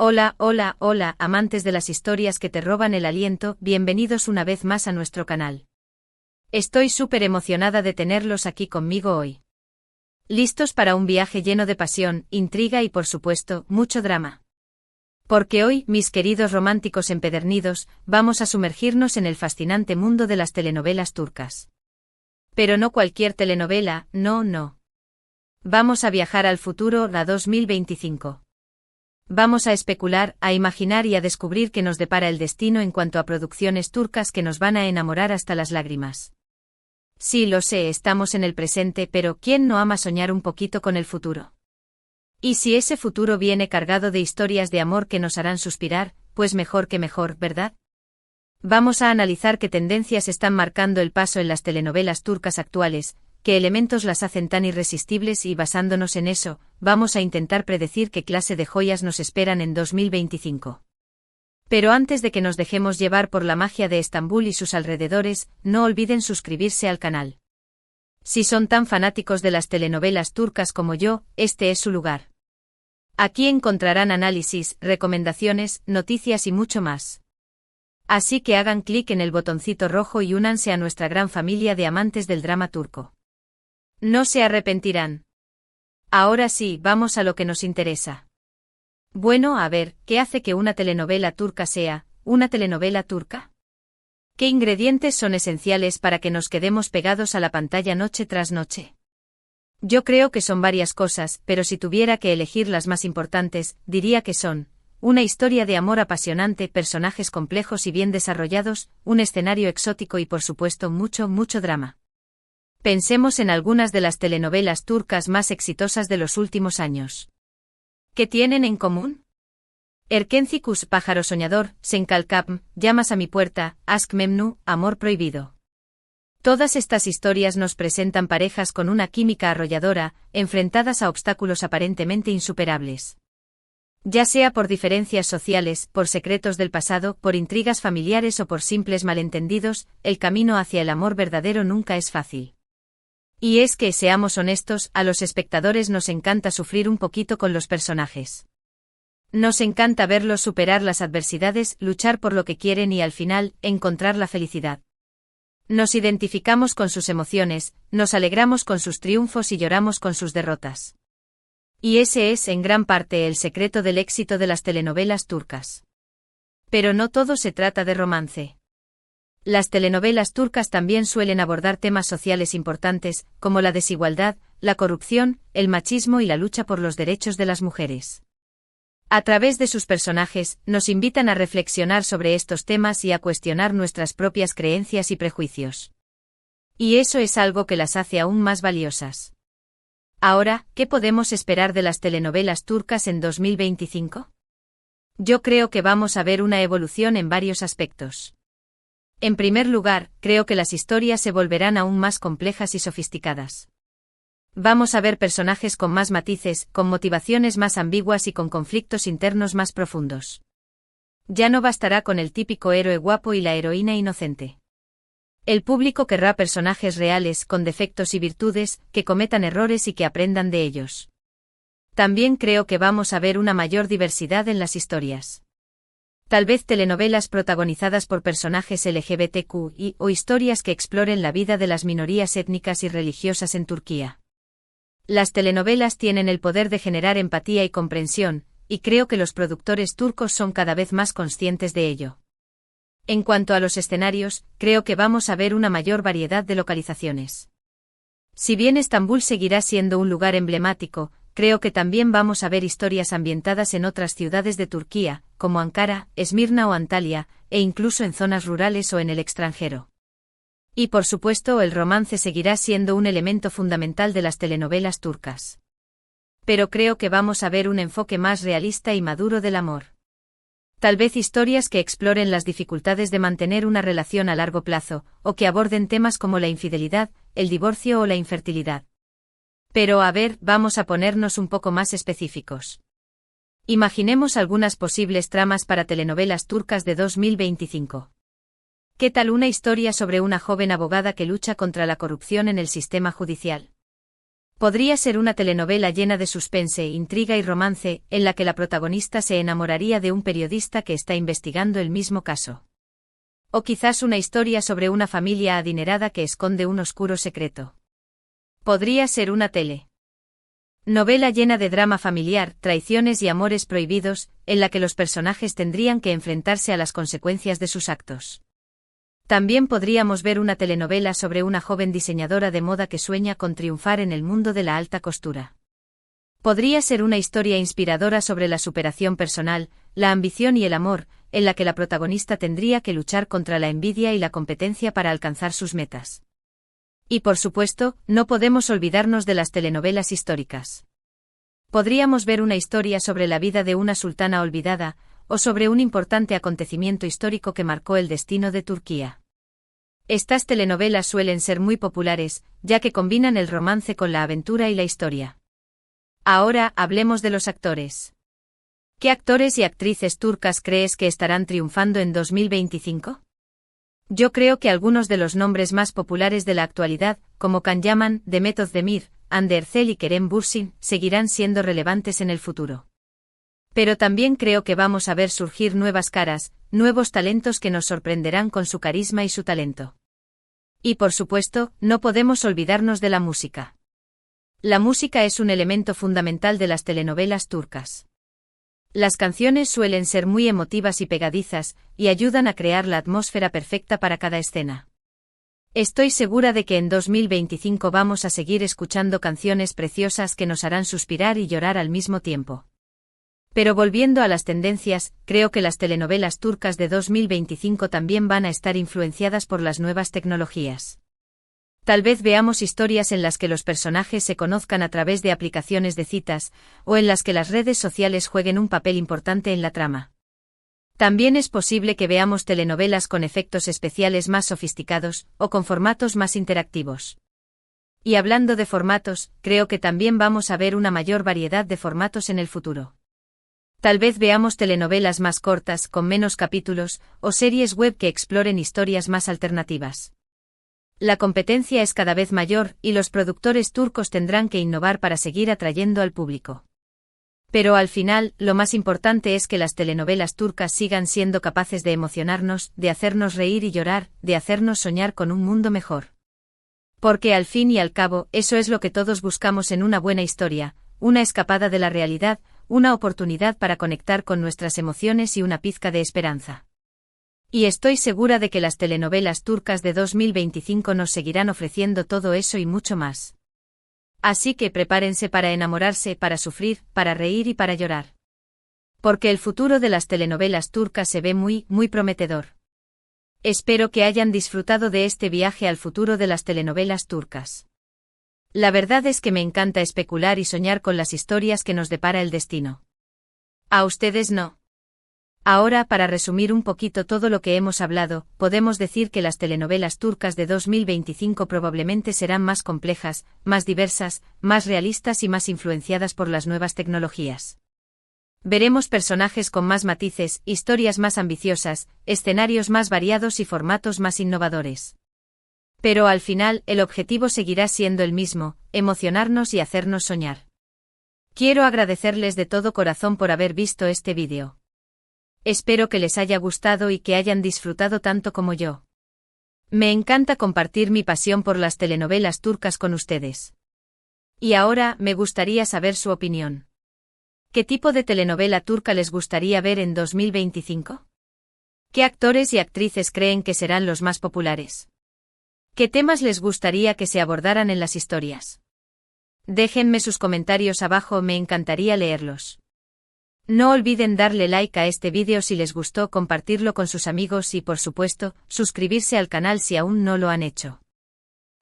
Hola, hola, hola, amantes de las historias que te roban el aliento, bienvenidos una vez más a nuestro canal. Estoy súper emocionada de tenerlos aquí conmigo hoy. ¿Listos para un viaje lleno de pasión, intriga y por supuesto, mucho drama? Porque hoy, mis queridos románticos empedernidos, vamos a sumergirnos en el fascinante mundo de las telenovelas turcas. Pero no cualquier telenovela, no. Vamos a viajar al futuro, la 2025. Vamos a especular, a imaginar y a descubrir qué nos depara el destino en cuanto a producciones turcas que nos van a enamorar hasta las lágrimas. Sí, lo sé, estamos en el presente, pero ¿quién no ama soñar un poquito con el futuro? Y si ese futuro viene cargado de historias de amor que nos harán suspirar, pues mejor que mejor, ¿verdad? Vamos a analizar qué tendencias están marcando el paso en las telenovelas turcas actuales, qué elementos las hacen tan irresistibles y basándonos en eso, vamos a intentar predecir qué clase de joyas nos esperan en 2025. Pero antes de que nos dejemos llevar por la magia de Estambul y sus alrededores, no olviden suscribirse al canal. Si son tan fanáticos de las telenovelas turcas como yo, este es su lugar. Aquí encontrarán análisis, recomendaciones, noticias y mucho más. Así que hagan clic en el botoncito rojo y únanse a nuestra gran familia de amantes del drama turco. No se arrepentirán. Ahora sí, vamos a lo que nos interesa. Bueno, a ver, ¿qué hace que una telenovela turca sea una telenovela turca? ¿Qué ingredientes son esenciales para que nos quedemos pegados a la pantalla noche tras noche? Yo creo que son varias cosas, pero si tuviera que elegir las más importantes, diría que son una historia de amor apasionante, personajes complejos y bien desarrollados, un escenario exótico y por supuesto mucho drama. Pensemos en algunas de las telenovelas turcas más exitosas de los últimos años. ¿Qué tienen en común? Erkencikus, Pájaro Soñador, Senkalkapm, Llamas a mi puerta, Aşk Memnu, Amor Prohibido. Todas estas historias nos presentan parejas con una química arrolladora, enfrentadas a obstáculos aparentemente insuperables. Ya sea por diferencias sociales, por secretos del pasado, por intrigas familiares o por simples malentendidos, el camino hacia el amor verdadero nunca es fácil. Y es que, seamos honestos, a los espectadores nos encanta sufrir un poquito con los personajes. Nos encanta verlos superar las adversidades, luchar por lo que quieren y al final, encontrar la felicidad. Nos identificamos con sus emociones, nos alegramos con sus triunfos y lloramos con sus derrotas. Y ese es, en gran parte, el secreto del éxito de las telenovelas turcas. Pero no todo se trata de romance. Las telenovelas turcas también suelen abordar temas sociales importantes, como la desigualdad, la corrupción, el machismo y la lucha por los derechos de las mujeres. A través de sus personajes, nos invitan a reflexionar sobre estos temas y a cuestionar nuestras propias creencias y prejuicios. Y eso es algo que las hace aún más valiosas. Ahora, ¿qué podemos esperar de las telenovelas turcas en 2025? Yo creo que vamos a ver una evolución en varios aspectos. En primer lugar, creo que las historias se volverán aún más complejas y sofisticadas. Vamos a ver personajes con más matices, con motivaciones más ambiguas y con conflictos internos más profundos. Ya no bastará con el típico héroe guapo y la heroína inocente. El público querrá personajes reales, con defectos y virtudes, que cometan errores y que aprendan de ellos. También creo que vamos a ver una mayor diversidad en las historias. Tal vez telenovelas protagonizadas por personajes LGBTQI o historias que exploren la vida de las minorías étnicas y religiosas en Turquía. Las telenovelas tienen el poder de generar empatía y comprensión, y creo que los productores turcos son cada vez más conscientes de ello. En cuanto a los escenarios, creo que vamos a ver una mayor variedad de localizaciones. Si bien Estambul seguirá siendo un lugar emblemático, creo que también vamos a ver historias ambientadas en otras ciudades de Turquía, como Ankara, Esmirna o Antalya, e incluso en zonas rurales o en el extranjero. Y por supuesto, el romance seguirá siendo un elemento fundamental de las telenovelas turcas. Pero creo que vamos a ver un enfoque más realista y maduro del amor. Tal vez historias que exploren las dificultades de mantener una relación a largo plazo, o que aborden temas como la infidelidad, el divorcio o la infertilidad. Pero a ver, vamos a ponernos un poco más específicos. Imaginemos algunas posibles tramas para telenovelas turcas de 2025. ¿Qué tal una historia sobre una joven abogada que lucha contra la corrupción en el sistema judicial? Podría ser una telenovela llena de suspense, intriga y romance, en la que la protagonista se enamoraría de un periodista que está investigando el mismo caso. O quizás una historia sobre una familia adinerada que esconde un oscuro secreto. Podría ser una novela llena de drama familiar, traiciones y amores prohibidos, en la que los personajes tendrían que enfrentarse a las consecuencias de sus actos. También podríamos ver una telenovela sobre una joven diseñadora de moda que sueña con triunfar en el mundo de la alta costura. Podría ser una historia inspiradora sobre la superación personal, la ambición y el amor, en la que la protagonista tendría que luchar contra la envidia y la competencia para alcanzar sus metas. Y por supuesto, no podemos olvidarnos de las telenovelas históricas. Podríamos ver una historia sobre la vida de una sultana olvidada, o sobre un importante acontecimiento histórico que marcó el destino de Turquía. Estas telenovelas suelen ser muy populares, ya que combinan el romance con la aventura y la historia. Ahora hablemos de los actores. ¿Qué actores y actrices turcas crees que estarán triunfando en 2025? Yo creo que algunos de los nombres más populares de la actualidad, como Can Yaman, Demet Özdemir, Hande Erçel y Kerem Bürsin, seguirán siendo relevantes en el futuro. Pero también creo que vamos a ver surgir nuevas caras, nuevos talentos que nos sorprenderán con su carisma y su talento. Y por supuesto, no podemos olvidarnos de la música. La música es un elemento fundamental de las telenovelas turcas. Las canciones suelen ser muy emotivas y pegadizas, y ayudan a crear la atmósfera perfecta para cada escena. Estoy segura de que en 2025 vamos a seguir escuchando canciones preciosas que nos harán suspirar y llorar al mismo tiempo. Pero volviendo a las tendencias, creo que las telenovelas turcas de 2025 también van a estar influenciadas por las nuevas tecnologías. Tal vez veamos historias en las que los personajes se conozcan a través de aplicaciones de citas, o en las que las redes sociales jueguen un papel importante en la trama. También es posible que veamos telenovelas con efectos especiales más sofisticados, o con formatos más interactivos. Y hablando de formatos, creo que también vamos a ver una mayor variedad de formatos en el futuro. Tal vez veamos telenovelas más cortas, con menos capítulos, o series web que exploren historias más alternativas. La competencia es cada vez mayor, y los productores turcos tendrán que innovar para seguir atrayendo al público. Pero al final, lo más importante es que las telenovelas turcas sigan siendo capaces de emocionarnos, de hacernos reír y llorar, de hacernos soñar con un mundo mejor. Porque al fin y al cabo, eso es lo que todos buscamos en una buena historia, una escapada de la realidad, una oportunidad para conectar con nuestras emociones y una pizca de esperanza. Y estoy segura de que las telenovelas turcas de 2025 nos seguirán ofreciendo todo eso y mucho más. Así que prepárense para enamorarse, para sufrir, para reír y para llorar. Porque el futuro de las telenovelas turcas se ve muy, muy prometedor. Espero que hayan disfrutado de este viaje al futuro de las telenovelas turcas. La verdad es que me encanta especular y soñar con las historias que nos depara el destino. ¿A ustedes no? Ahora, para resumir un poquito todo lo que hemos hablado, podemos decir que las telenovelas turcas de 2025 probablemente serán más complejas, más diversas, más realistas y más influenciadas por las nuevas tecnologías. Veremos personajes con más matices, historias más ambiciosas, escenarios más variados y formatos más innovadores. Pero al final, el objetivo seguirá siendo el mismo, emocionarnos y hacernos soñar. Quiero agradecerles de todo corazón por haber visto este vídeo. Espero que les haya gustado y que hayan disfrutado tanto como yo. Me encanta compartir mi pasión por las telenovelas turcas con ustedes. Y ahora, me gustaría saber su opinión. ¿Qué tipo de telenovela turca les gustaría ver en 2025? ¿Qué actores y actrices creen que serán los más populares? ¿Qué temas les gustaría que se abordaran en las historias? Déjenme sus comentarios abajo, me encantaría leerlos. No olviden darle like a este vídeo si les gustó, compartirlo con sus amigos y por supuesto, suscribirse al canal si aún no lo han hecho.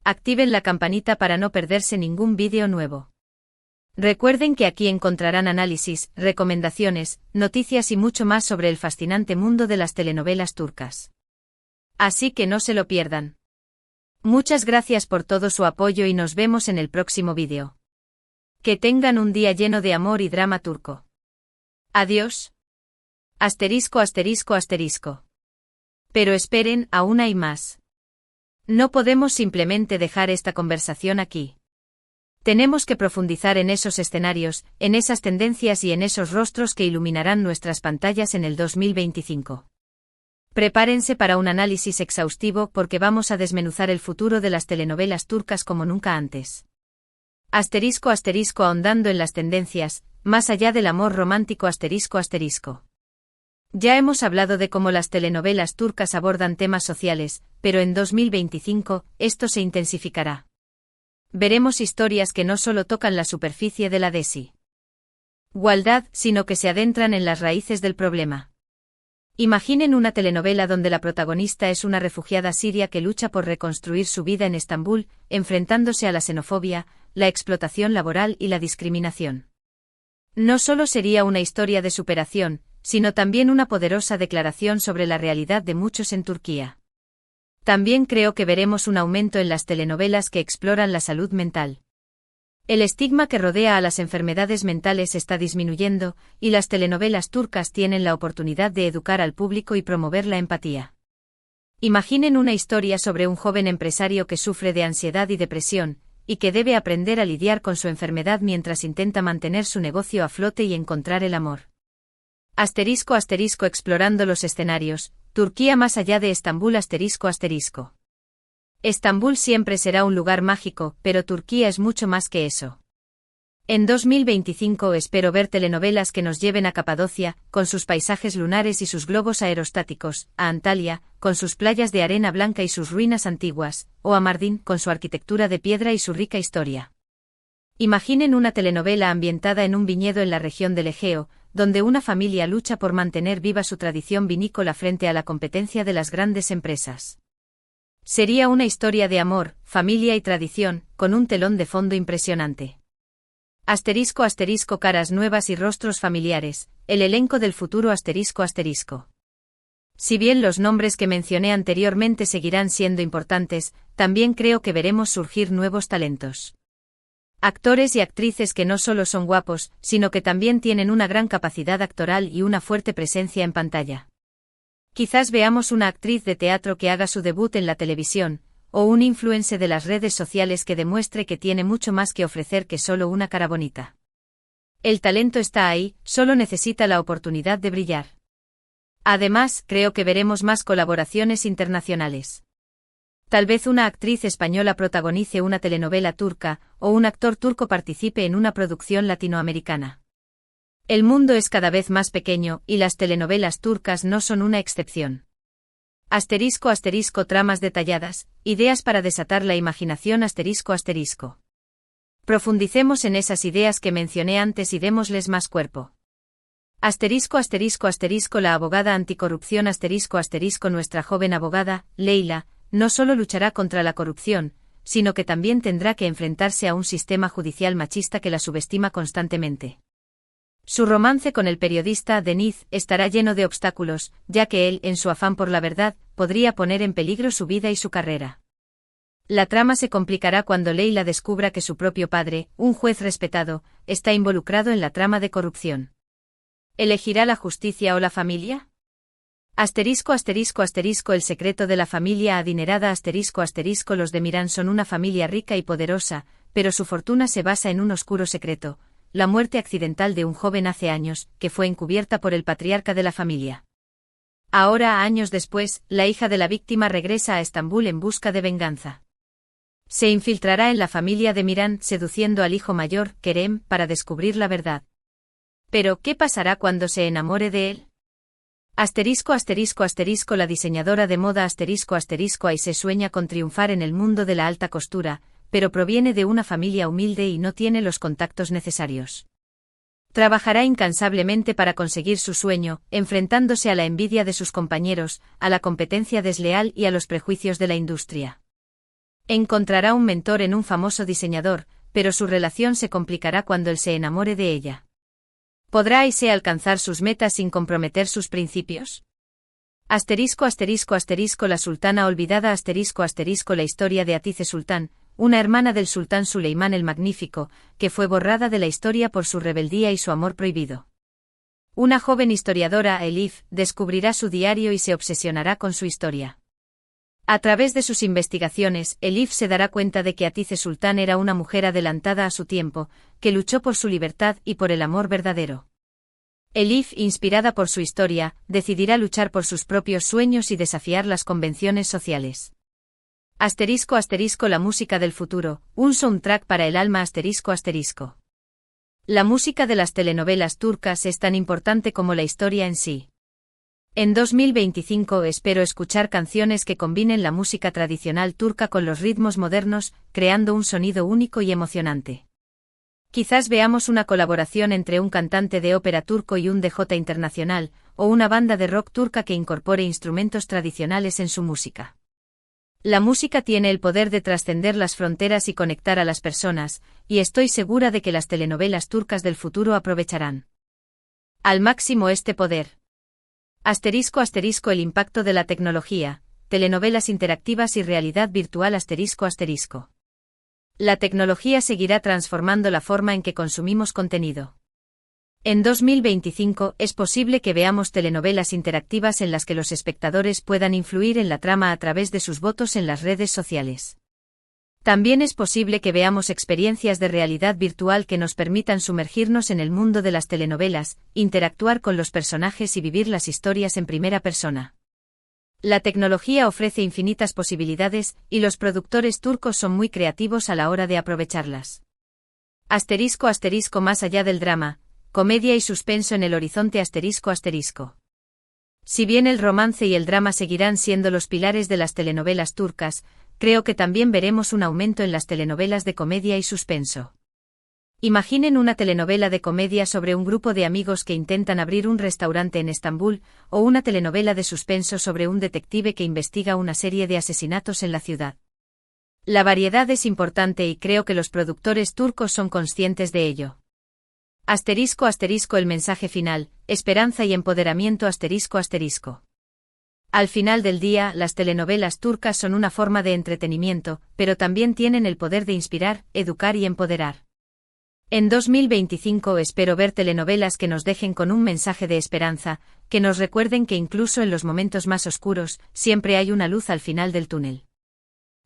Activen la campanita para no perderse ningún vídeo nuevo. Recuerden que aquí encontrarán análisis, recomendaciones, noticias y mucho más sobre el fascinante mundo de las telenovelas turcas. Así que no se lo pierdan. Muchas gracias por todo su apoyo y nos vemos en el próximo vídeo. Que tengan un día lleno de amor y drama turco. Adiós. Asterisco asterisco asterisco. Pero esperen, aún hay más. No podemos simplemente dejar esta conversación aquí. Tenemos que profundizar en esos escenarios, en esas tendencias y en esos rostros que iluminarán nuestras pantallas en el 2025. Prepárense para un análisis exhaustivo porque vamos a desmenuzar el futuro de las telenovelas turcas como nunca antes. Asterisco asterisco ahondando en las tendencias, más allá del amor romántico asterisco asterisco. Ya hemos hablado de cómo las telenovelas turcas abordan temas sociales, pero en 2025, esto se intensificará. Veremos historias que no solo tocan la superficie de la desigualdad, sino que se adentran en las raíces del problema. Imaginen una telenovela donde la protagonista es una refugiada siria que lucha por reconstruir su vida en Estambul, enfrentándose a la xenofobia, la explotación laboral y la discriminación. No solo sería una historia de superación, sino también una poderosa declaración sobre la realidad de muchos en Turquía. También creo que veremos un aumento en las telenovelas que exploran la salud mental. El estigma que rodea a las enfermedades mentales está disminuyendo, y las telenovelas turcas tienen la oportunidad de educar al público y promover la empatía. Imaginen una historia sobre un joven empresario que sufre de ansiedad y depresión, y que debe aprender a lidiar con su enfermedad mientras intenta mantener su negocio a flote y encontrar el amor. Asterisco asterisco explorando los escenarios, Turquía más allá de Estambul asterisco asterisco. Estambul siempre será un lugar mágico, pero Turquía es mucho más que eso. En 2025 espero ver telenovelas que nos lleven a Capadocia, con sus paisajes lunares y sus globos aerostáticos, a Antalya, con sus playas de arena blanca y sus ruinas antiguas, o a Mardin, con su arquitectura de piedra y su rica historia. Imaginen una telenovela ambientada en un viñedo en la región del Egeo, donde una familia lucha por mantener viva su tradición vinícola frente a la competencia de las grandes empresas. Sería una historia de amor, familia y tradición, con un telón de fondo impresionante. Asterisco asterisco caras nuevas y rostros familiares, el elenco del futuro asterisco asterisco. Si bien los nombres que mencioné anteriormente seguirán siendo importantes, también creo que veremos surgir nuevos talentos. Actores y actrices que no solo son guapos, sino que también tienen una gran capacidad actoral y una fuerte presencia en pantalla. Quizás veamos una actriz de teatro que haga su debut en la televisión, o un influencer de las redes sociales que demuestre que tiene mucho más que ofrecer que solo una cara bonita. El talento está ahí, solo necesita la oportunidad de brillar. Además, creo que veremos más colaboraciones internacionales. Tal vez una actriz española protagonice una telenovela turca, o un actor turco participe en una producción latinoamericana. El mundo es cada vez más pequeño, y las telenovelas turcas no son una excepción. Asterisco asterisco tramas detalladas, ideas para desatar la imaginación asterisco asterisco. Profundicemos en esas ideas que mencioné antes y démosles más cuerpo. Asterisco asterisco asterisco la abogada anticorrupción asterisco asterisco nuestra joven abogada, Leila, no solo luchará contra la corrupción, sino que también tendrá que enfrentarse a un sistema judicial machista que la subestima constantemente. Su romance con el periodista Deniz estará lleno de obstáculos, ya que él, en su afán por la verdad, podría poner en peligro su vida y su carrera. La trama se complicará cuando Leila descubra que su propio padre, un juez respetado, está involucrado en la trama de corrupción. ¿Elegirá la justicia o la familia? Asterisco asterisco asterisco el secreto de la familia adinerada asterisco asterisco los de Mirán son una familia rica y poderosa, pero su fortuna se basa en un oscuro secreto, la muerte accidental de un joven hace años, que fue encubierta por el patriarca de la familia. Ahora, años después, la hija de la víctima regresa a Estambul en busca de venganza. Se infiltrará en la familia de Mirán seduciendo al hijo mayor, Kerem, para descubrir la verdad. Pero, ¿qué pasará cuando se enamore de él? Asterisco asterisco asterisco la diseñadora de moda asterisco asterisco Aisé sueña con triunfar en el mundo de la alta costura, pero proviene de una familia humilde y no tiene los contactos necesarios. Trabajará incansablemente para conseguir su sueño, enfrentándose a la envidia de sus compañeros, a la competencia desleal y a los prejuicios de la industria. Encontrará un mentor en un famoso diseñador, pero su relación se complicará cuando él se enamore de ella. ¿Podrá Aisé alcanzar sus metas sin comprometer sus principios? Asterisco asterisco asterisco la sultana olvidada asterisco asterisco la historia de Hatice Sultán, una hermana del sultán Suleimán el Magnífico, que fue borrada de la historia por su rebeldía y su amor prohibido. Una joven historiadora, Elif, descubrirá su diario y se obsesionará con su historia. A través de sus investigaciones, Elif se dará cuenta de que Hatice Sultán era una mujer adelantada a su tiempo, que luchó por su libertad y por el amor verdadero. Elif, inspirada por su historia, decidirá luchar por sus propios sueños y desafiar las convenciones sociales. *** La música del futuro, un soundtrack para el alma ***. La música de las telenovelas turcas es tan importante como la historia en sí. En 2025 espero escuchar canciones que combinen la música tradicional turca con los ritmos modernos, creando un sonido único y emocionante. Quizás veamos una colaboración entre un cantante de ópera turco y un DJ internacional, o una banda de rock turca que incorpore instrumentos tradicionales en su música. La música tiene el poder de trascender las fronteras y conectar a las personas, y estoy segura de que las telenovelas turcas del futuro aprovecharán al máximo este poder. *** El impacto de la tecnología, telenovelas interactivas y realidad virtual ***. La tecnología seguirá transformando la forma en que consumimos contenido. En 2025 es posible que veamos telenovelas interactivas en las que los espectadores puedan influir en la trama a través de sus votos en las redes sociales. También es posible que veamos experiencias de realidad virtual que nos permitan sumergirnos en el mundo de las telenovelas, interactuar con los personajes y vivir las historias en primera persona. La tecnología ofrece infinitas posibilidades, y los productores turcos son muy creativos a la hora de aprovecharlas. *** Más allá del drama, comedia y suspenso en el horizonte ***. Si bien el romance y el drama seguirán siendo los pilares de las telenovelas turcas, creo que también veremos un aumento en las telenovelas de comedia y suspenso. Imaginen una telenovela de comedia sobre un grupo de amigos que intentan abrir un restaurante en Estambul, o una telenovela de suspenso sobre un detective que investiga una serie de asesinatos en la ciudad. La variedad es importante y creo que los productores turcos son conscientes de ello. *** El mensaje final, esperanza y empoderamiento ***. Al final del día, las telenovelas turcas son una forma de entretenimiento, pero también tienen el poder de inspirar, educar y empoderar. En 2025 espero ver telenovelas que nos dejen con un mensaje de esperanza, que nos recuerden que incluso en los momentos más oscuros, siempre hay una luz al final del túnel.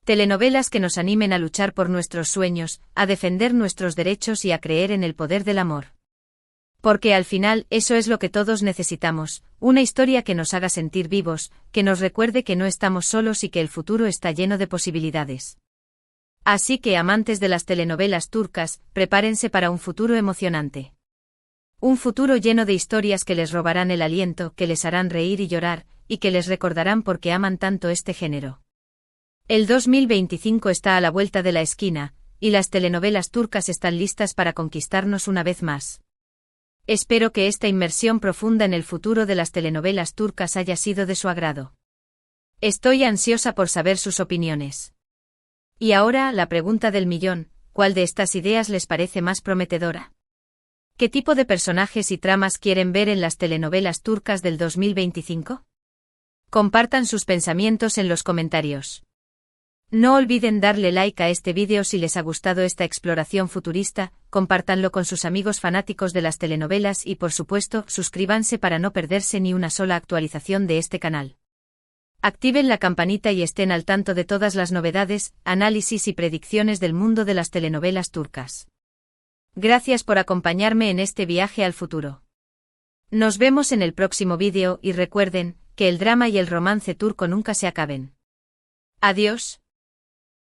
Telenovelas que nos animen a luchar por nuestros sueños, a defender nuestros derechos y a creer en el poder del amor. Porque al final, eso es lo que todos necesitamos, una historia que nos haga sentir vivos, que nos recuerde que no estamos solos y que el futuro está lleno de posibilidades. Así que, amantes de las telenovelas turcas, prepárense para un futuro emocionante. Un futuro lleno de historias que les robarán el aliento, que les harán reír y llorar, y que les recordarán por qué aman tanto este género. El 2025 está a la vuelta de la esquina, y las telenovelas turcas están listas para conquistarnos una vez más. Espero que esta inmersión profunda en el futuro de las telenovelas turcas haya sido de su agrado. Estoy ansiosa por saber sus opiniones. Y ahora, la pregunta del millón, ¿cuál de estas ideas les parece más prometedora? ¿Qué tipo de personajes y tramas quieren ver en las telenovelas turcas del 2025? Compartan sus pensamientos en los comentarios. No olviden darle like a este vídeo si les ha gustado esta exploración futurista, compártanlo con sus amigos fanáticos de las telenovelas y por supuesto, suscríbanse para no perderse ni una sola actualización de este canal. Activen la campanita y estén al tanto de todas las novedades, análisis y predicciones del mundo de las telenovelas turcas. Gracias por acompañarme en este viaje al futuro. Nos vemos en el próximo vídeo y recuerden, que el drama y el romance turco nunca se acaben. Adiós.